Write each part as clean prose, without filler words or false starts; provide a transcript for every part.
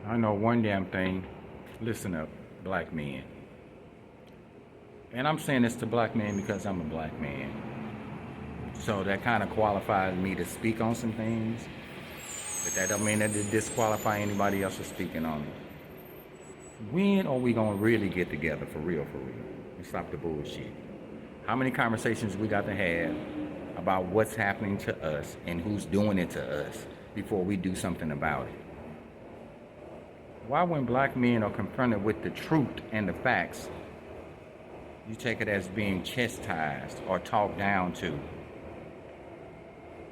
I know one damn thing. Listen up, black men. And I'm saying this to black men because I'm a black man. So that kind of qualifies me to speak on some things. But that don't mean that it disqualify anybody else from speaking on it. When are we gonna really get together for real, and stop the bullshit? How many conversations we got to have about what's happening to us and who's doing it to us before we do something about it? Why, when black men are confronted with the truth and the facts, you take it as being chastised or talked down to?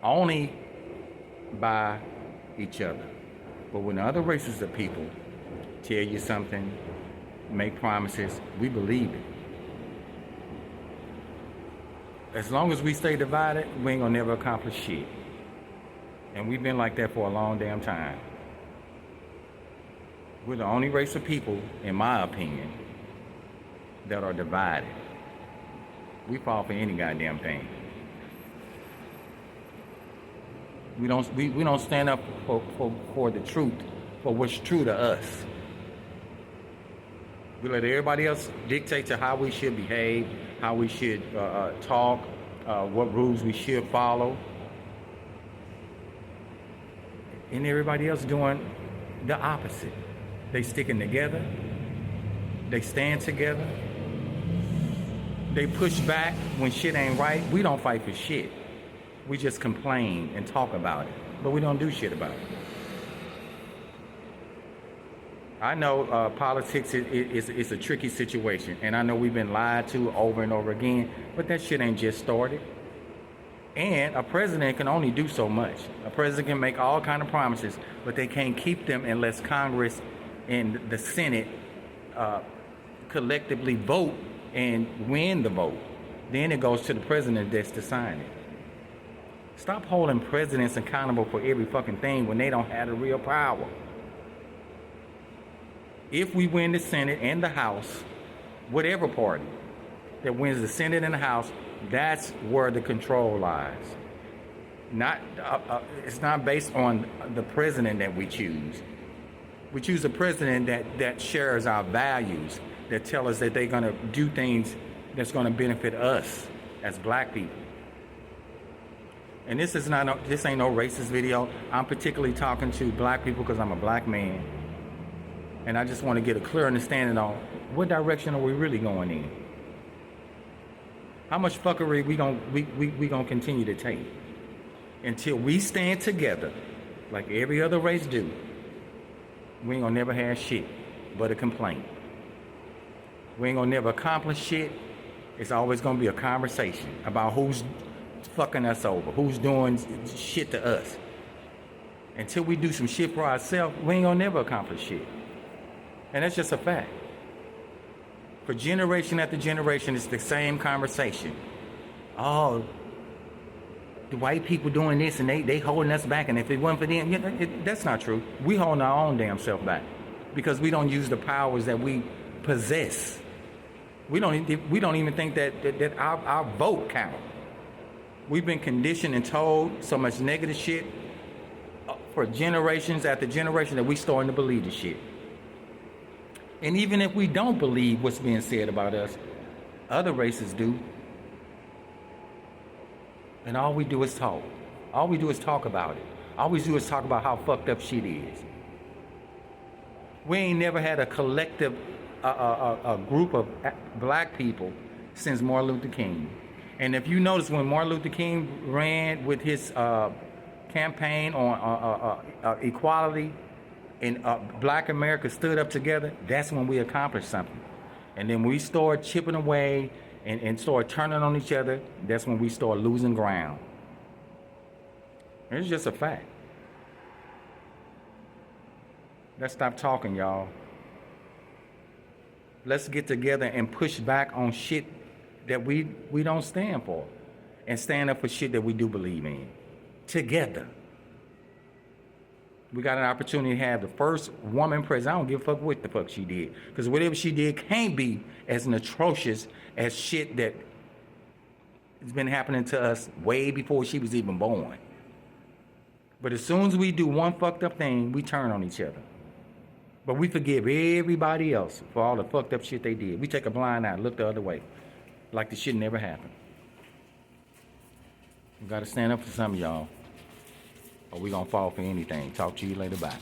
Only by each other. But when other races of people tell you something, make promises, we believe it. As long as we stay divided, we ain't gonna never accomplish shit. And we've been like that for a long damn time. We're the only race of people, in my opinion, that are divided. We fall for any goddamn thing. We don't stand up for the truth, for what's true to us. We let everybody else dictate to how we should behave, how we should talk, what rules we should follow. And everybody else doing the opposite. They sticking together. They stand together. They push back when shit ain't right. We don't fight for shit. We just complain and talk about it. But we don't do shit about it. I know politics is a tricky situation, and I know we've been lied to over and over again, but that shit ain't just started. And a president can only do so much. A president can make all kind of promises, but they can't keep them unless Congress and the Senate collectively vote and win the vote. Then it goes to the president that's to sign it. Stop holding presidents accountable for every fucking thing when they don't have the real power. If we win the Senate and the House, whatever party that wins the Senate and the House, that's where the control lies. It's not based on the president that we choose. We choose a president that shares our values, that tell us that they're gonna do things that's gonna benefit us as black people. And this ain't no racist video. I'm particularly talking to black people because I'm a black man. And I just want to get a clear understanding on what direction are we really going in. How much fuckery we gonna continue to take until we stand together like every other race do. We ain't gonna never have shit but a complaint. We ain't gonna never accomplish shit. It's always gonna be a conversation about who's fucking us over, who's doing shit to us. Until we do some shit for ourselves, we ain't gonna never accomplish shit. And that's just a fact. For generation after generation, it's the same conversation. Oh, the white people doing this and they holding us back, and if it wasn't for them, that's not true. We holding our own damn self back because we don't use the powers that we possess. We don't even think that our vote counts. We've been conditioned and told so much negative shit for generations after generation that we starting to believe the shit. And even if we don't believe what's being said about us, other races do. And all we do is talk. All we do is talk about it. All we do is talk about how fucked up shit is. We ain't never had a collective a group of black people since Martin Luther King. And if you notice, when Martin Luther King ran with his campaign on equality, and black America stood up together, that's when we accomplished something. And then we start chipping away and start turning on each other, that's when we start losing ground. It's just a fact. Let's stop talking, y'all. Let's get together and push back on shit that we don't stand for, and stand up for shit that we do believe in. Together. We got an opportunity to have the first woman president. I don't give a fuck what the fuck she did. Because whatever she did can't be as atrocious as shit that has been happening to us way before she was even born. But as soon as we do one fucked up thing, we turn on each other. But we forgive everybody else for all the fucked up shit they did. We take a blind eye, look the other way, like the shit never happened. We gotta stand up for some of y'all, or we gonna fall for anything. Talk to you later. Bye.